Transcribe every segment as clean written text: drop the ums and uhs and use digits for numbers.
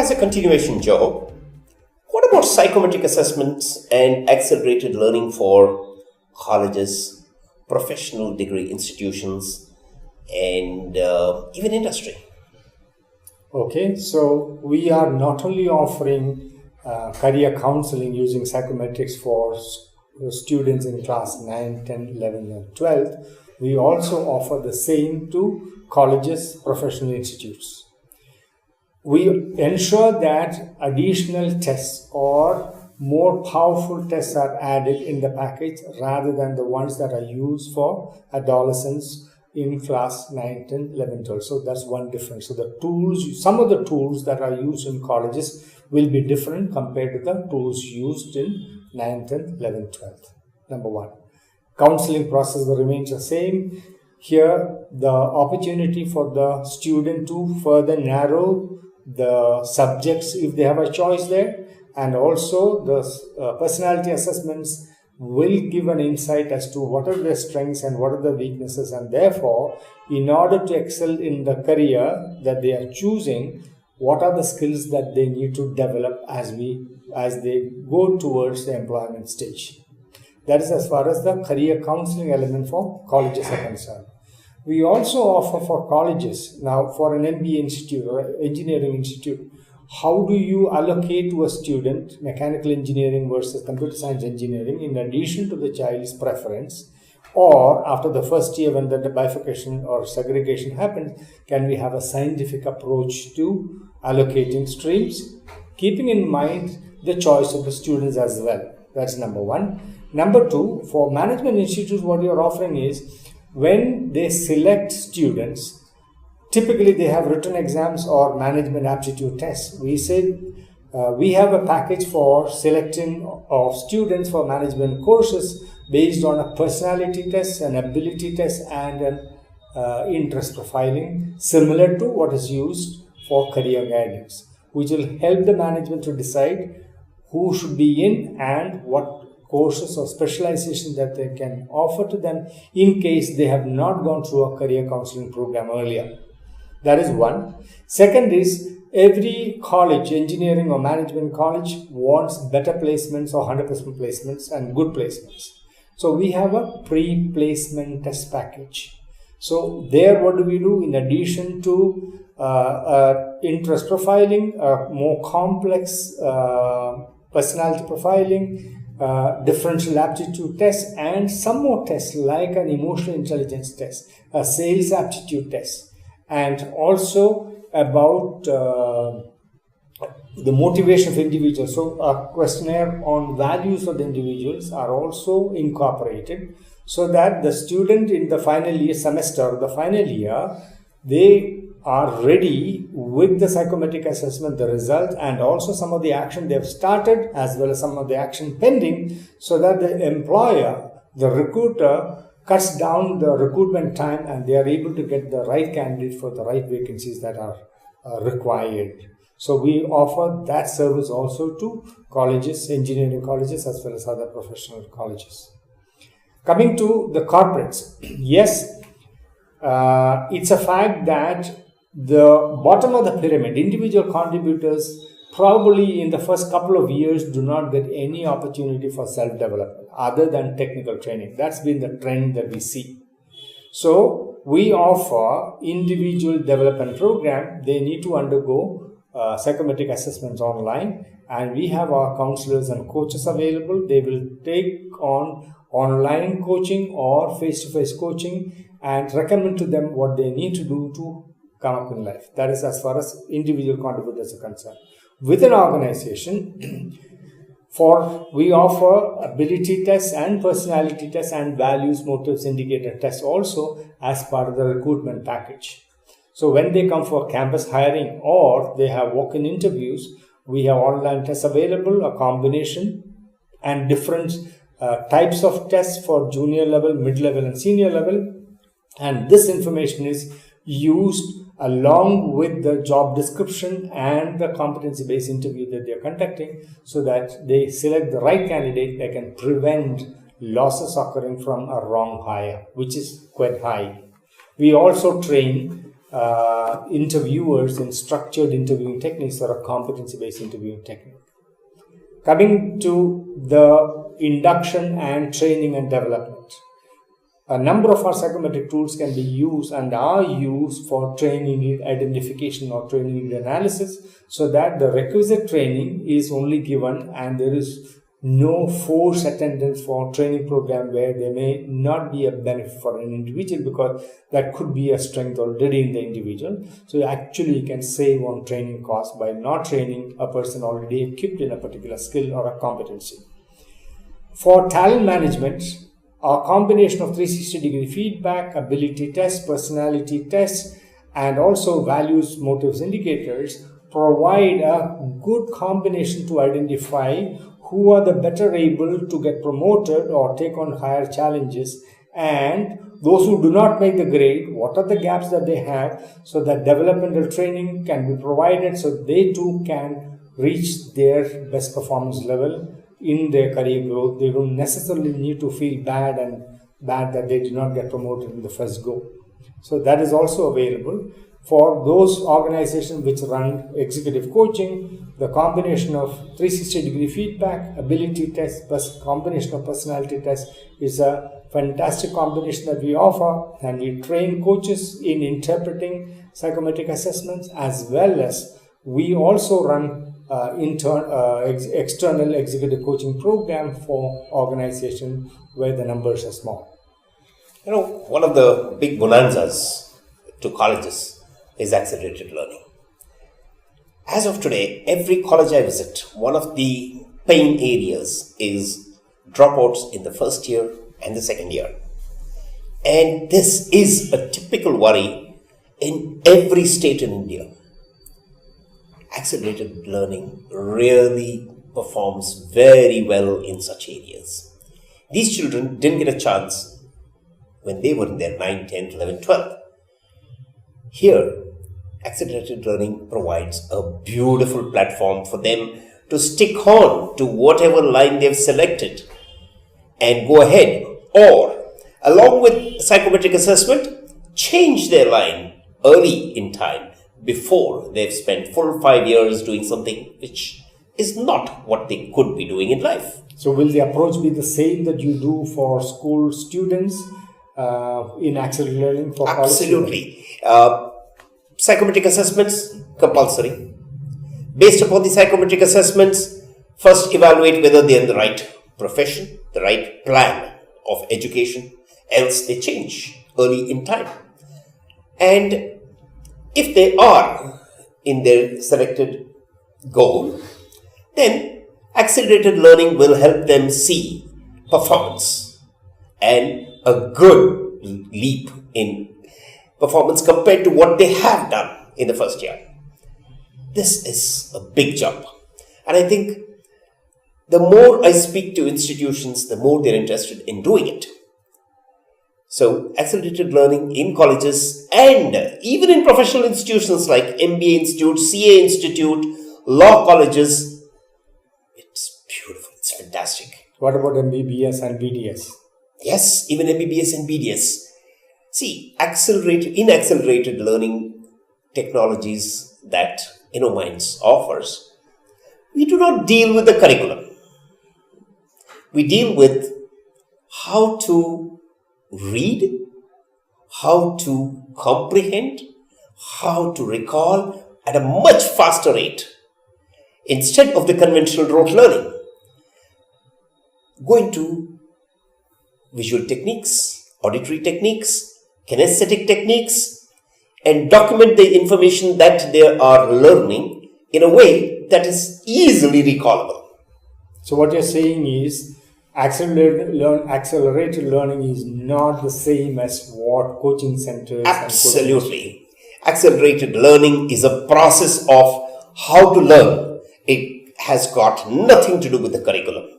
as a continuation, Joe, what about psychometric assessments and accelerated learning for colleges, professional degree institutions, and even industry? Okay, so we are not only offering career counseling using psychometrics for students in class 9, 10, 11, and 12. We also offer the same to colleges, professional institutes. We ensure that additional tests or more powerful tests are added in the package rather than the ones that are used for adolescents in class 9, 10, 11, 12. So that's one difference. So the tools, some of the tools that are used in colleges will be different compared to the tools used in 9, 10, 11, 12. Number one. Counseling process remains the same. Here, the opportunity for the student to further narrow the subjects if they have a choice there, and also the personality assessments will give an insight as to what are their strengths and what are the weaknesses, and therefore, in order to excel in the career that they are choosing, what are the skills that they need to develop as they go towards the employment stage. That is as far as the career counseling element for colleges are concerned. We also offer for colleges, now for an MBA institute or engineering institute, how do you allocate to a student mechanical engineering versus computer science engineering in addition to the child's preference, or after the first year when the bifurcation or segregation happens, can we have a scientific approach to allocating streams, keeping in mind the choice of the students as well. That's number one. Number two, for management institutes, what you're offering is when they select students, typically they have written exams or management aptitude tests. We say we have a package for selecting of students for management courses based on a personality test, an ability test, and an interest profiling, similar to what is used for career guidance, which will help the management to decide who should be in and what courses or specialization that they can offer to them in case they have not gone through a career counseling program earlier. That is one. Second is every college, engineering or management college, wants better placements or 100% placements and good placements. So we have a pre-placement test package. So there what do we do? In addition to interest profiling, more complex personality profiling, differential aptitude test, and some more tests like an emotional intelligence test, a sales aptitude test, and also about the motivation of individuals. So a questionnaire on values of the individuals are also incorporated so that the student in the final year semester, the final year, they are ready with the psychometric assessment, the result, and also some of the action they have started as well as some of the action pending, so that the employer, the recruiter, cuts down the recruitment time and they are able to get the right candidate for the right vacancies that are required. So we offer that service also to colleges, engineering colleges, as well as other professional colleges. Coming to the corporates, yes, it's a fact that the bottom of the pyramid, individual contributors, probably in the first couple of years do not get any opportunity for self-development other than technical training. That's been the trend that we see. So we offer individual development program. They need to undergo psychometric assessments online, and we have our counselors and coaches available. They will take on online coaching or face-to-face coaching and recommend to them what they need to do to come up in life. That is as far as individual contributors are concerned. With an organization, we offer ability tests and personality tests and values, motives, indicator tests also as part of the recruitment package. So when they come for campus hiring or they have walk-in interviews, we have online tests available, a combination, and different types of tests for junior level, mid-level, and senior level. And this information is used along with the job description and the competency-based interview that they are conducting, so that they select the right candidate that can prevent losses occurring from a wrong hire, which is quite high. We also train interviewers in structured interviewing techniques or a competency-based interviewing technique. Coming to the induction and training and development. A number of our psychometric tools can be used and are used for training need identification or training need analysis, so that the requisite training is only given and there is no forced attendance for training program where there may not be a benefit for an individual, because that could be a strength already in the individual. So actually you can save on training costs by not training a person already equipped in a particular skill or a competency. For talent management, a combination of 360-degree feedback, ability tests, personality tests, and also values, motives, indicators provide a good combination to identify who are the better able to get promoted or take on higher challenges, and those who do not make the grade, what are the gaps that they have, so that developmental training can be provided so they too can reach their best performance level in their career growth. They don't necessarily need to feel bad that they did not get promoted in the first go. So that is also available. For those organizations which run executive coaching, the combination of 360-degree feedback, ability tests, plus combination of personality tests is a fantastic combination that we offer, and we train coaches in interpreting psychometric assessments, as well as we also run external executive coaching program for organizations where the numbers are small. You know, one of the big bonanzas to colleges is accelerated learning. As of today, every college I visit, one of the pain areas is dropouts in the first year and the second year. And this is a typical worry in every state in India. Accelerated learning really performs very well in such areas. These children didn't get a chance when they were in their 9th, 10th, 11th, 12th. Here, accelerated learning provides a beautiful platform for them to stick on to whatever line they've selected and go ahead, or along with psychometric assessment, change their line early in time before they've spent full 5 years doing something which is not what they could be doing in life. So will the approach be the same that you do for school students in accelerated learning for college? Absolutely. Psychometric assessments, compulsory. Based upon the psychometric assessments, first evaluate whether they're in the right profession, the right plan of education, else they change early in time. And if they are in their selected goal, then accelerated learning will help them see performance and a good leap in performance compared to what they have done in the first year. This is a big jump. And I think the more I speak to institutions, the more they're interested in doing it. So accelerated learning in colleges and even in professional institutions like MBA Institute, CA Institute, law colleges, it's beautiful, it's fantastic. What about MBBS and BDS? Yes, even MBBS and BDS. See, accelerated learning technologies that InnoMinds offers, we do not deal with the curriculum. We deal with how to read, how to comprehend, how to recall at a much faster rate instead of the conventional rote learning. Go into visual techniques, auditory techniques, kinesthetic techniques, and document the information that they are learning in a way that is easily recallable. So what you're saying is accelerated learning is not the same as what coaching centers. Absolutely. Accelerated learning is a process of how to learn. It has got nothing to do with the curriculum.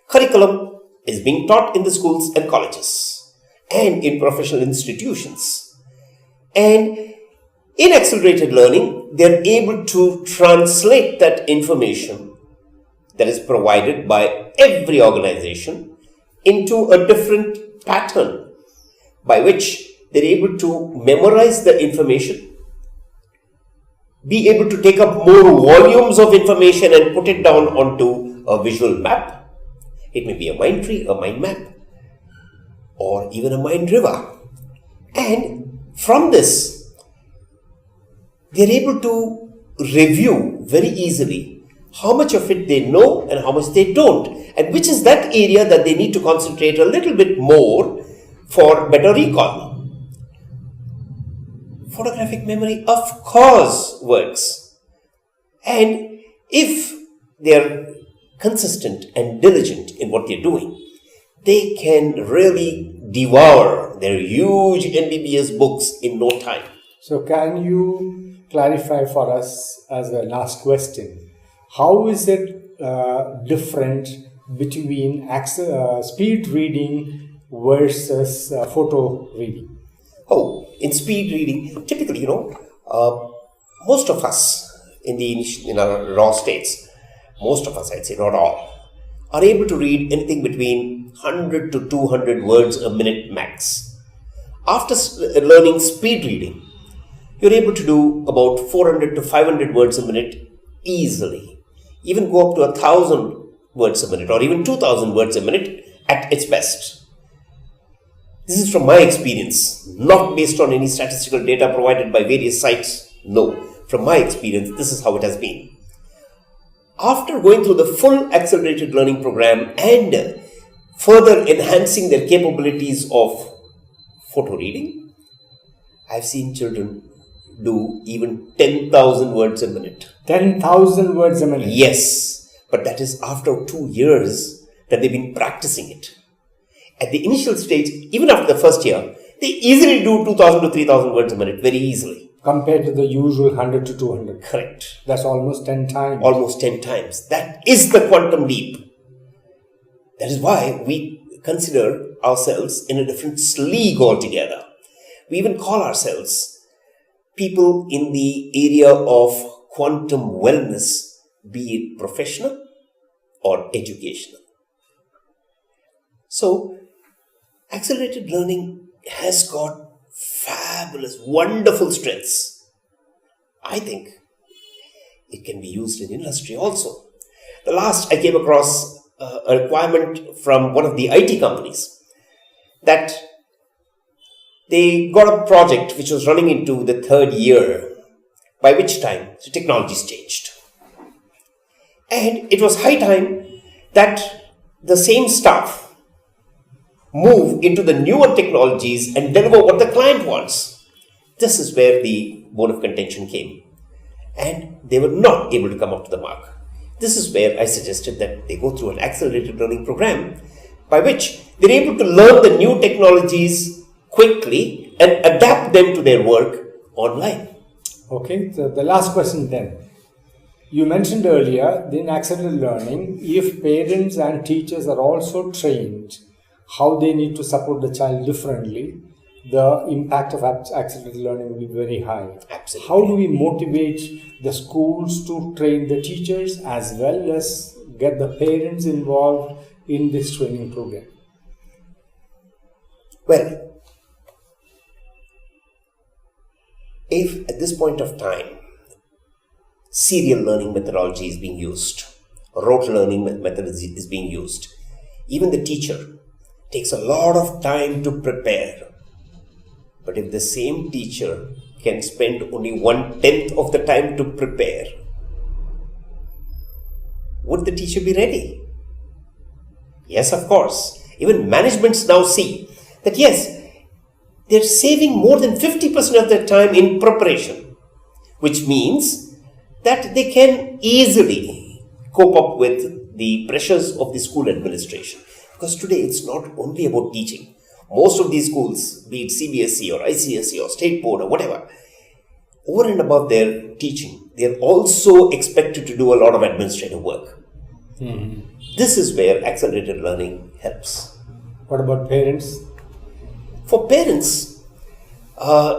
Curriculum is being taught in the schools and colleges and in professional institutions. And in accelerated learning, they're able to translate that information that is provided by every organization into a different pattern by which they're able to memorize the information, be able to take up more volumes of information and put it down onto a visual map. It may be a mind tree, a mind map, or even a mind river. And from this, they're able to review very easily how much of it they know and how much they don't, and which is that area that they need to concentrate a little bit more for better recall. Photographic memory, of course, works. And if they're consistent and diligent in what they're doing, they can really devour their huge MBBS books in no time. So can you clarify for us as a last question, how is it different between speed reading versus photo reading? Oh, in speed reading, typically, most of us in our raw states, most of us, I'd say not all, are able to read anything between 100 to 200 words a minute max. After learning speed reading, you're able to do about 400 to 500 words a minute easily. Even go up to 1,000 words a minute or even 2,000 words a minute at its best. This is from my experience, not based on any statistical data provided by various sites. No, from my experience, this is how it has been. After going through the full accelerated learning program and further enhancing their capabilities of photo reading, I've seen children do even 10,000 words a minute. 10,000 words a minute? Yes, but that is after 2 years that they've been practicing it. At the initial stage, even after the first year, they easily do 2,000 to 3,000 words a minute, very easily. Compared to the usual 100 to 200. Correct. That's almost 10 times. Almost 10 times. That is the quantum leap. That is why we consider ourselves in a different league altogether. We even call ourselves people in the area of quantum wellness, be it professional or educational. So, accelerated learning has got fabulous, wonderful strengths. I think it can be used in industry also. The last I came across a requirement from one of the IT companies that they got a project which was running into the 3rd year, by which time the technologies changed. And it was high time that the same staff move into the newer technologies and deliver what the client wants. This is where the bone of contention came. And they were not able to come up to the mark. This is where I suggested that they go through an accelerated learning program by which they're able to learn the new technologies quickly and adapt them to their work online. Okay, so the last question then. You mentioned earlier, in accelerated learning, if parents and teachers are also trained how they need to support the child differently, the impact of accelerated learning will be very high. Absolutely. How do we motivate the schools to train the teachers as well as get the parents involved in this training program? Well, if at this point of time, serial learning methodology is being used, rote learning method is being used, even the teacher takes a lot of time to prepare. But if the same teacher can spend only 1/10 of the time to prepare, would the teacher be ready? Yes, of course. Even managements now see that yes, they're saving more than 50% of their time in preparation, which means that they can easily cope up with the pressures of the school administration. Because today it's not only about teaching. Most of these schools, be it CBSE or ICSE or state board or whatever, over and above their teaching, they're also expected to do a lot of administrative work. This is where accelerated learning helps. What about parents? For parents,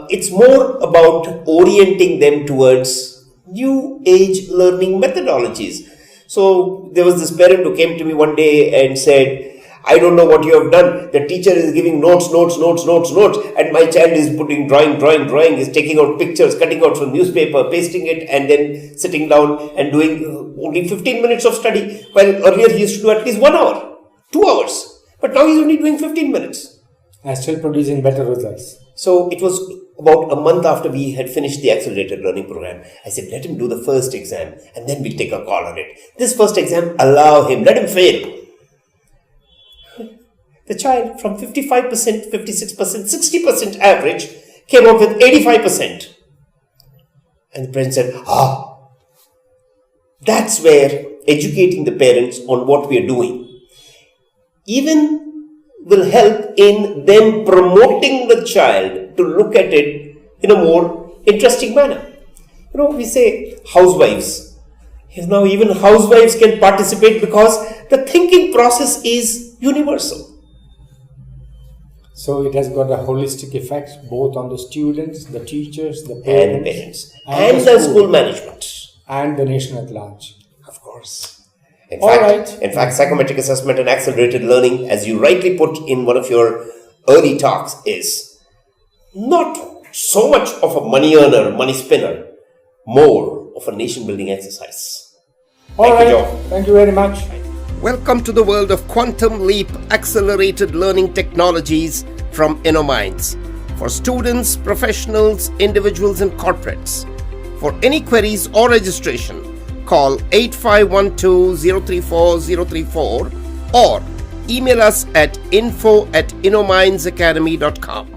it's more about orienting them towards new age learning methodologies. So there was this parent who came to me one day and said, I don't know what you have done. The teacher is giving notes, and my child is putting drawing, is taking out pictures, cutting out from newspaper, pasting it, and then sitting down and doing only 15 minutes of study. While earlier he used to do at least 1 hour, 2 hours. But now he's only doing 15 minutes. And still producing better results. So it was about a month after we had finished the accelerated learning program. I said, let him do the first exam and then we'll take a call on it. This first exam, allow him, let him fail. The child from 55%, 56%, 60% average came up with 85%. And the parents said, that's where educating the parents on what we are doing even will help in them promoting the child to look at it in a more interesting manner. We say housewives. Now even housewives can participate because the thinking process is universal. So it has got a holistic effect both on the students, the teachers, the parents, and the school management. And the nation at large. Of course. In fact, psychometric assessment and accelerated learning, as you rightly put in one of your early talks, is not so much of a money earner, money spinner, more of a nation building exercise. Thank you, Joe. Thank you very much. Welcome to the world of quantum leap accelerated learning technologies from InnoMinds for students, professionals, individuals, and corporates. For any queries or registration, call 8512-034-034 or email us at info@innomindsacademy.com.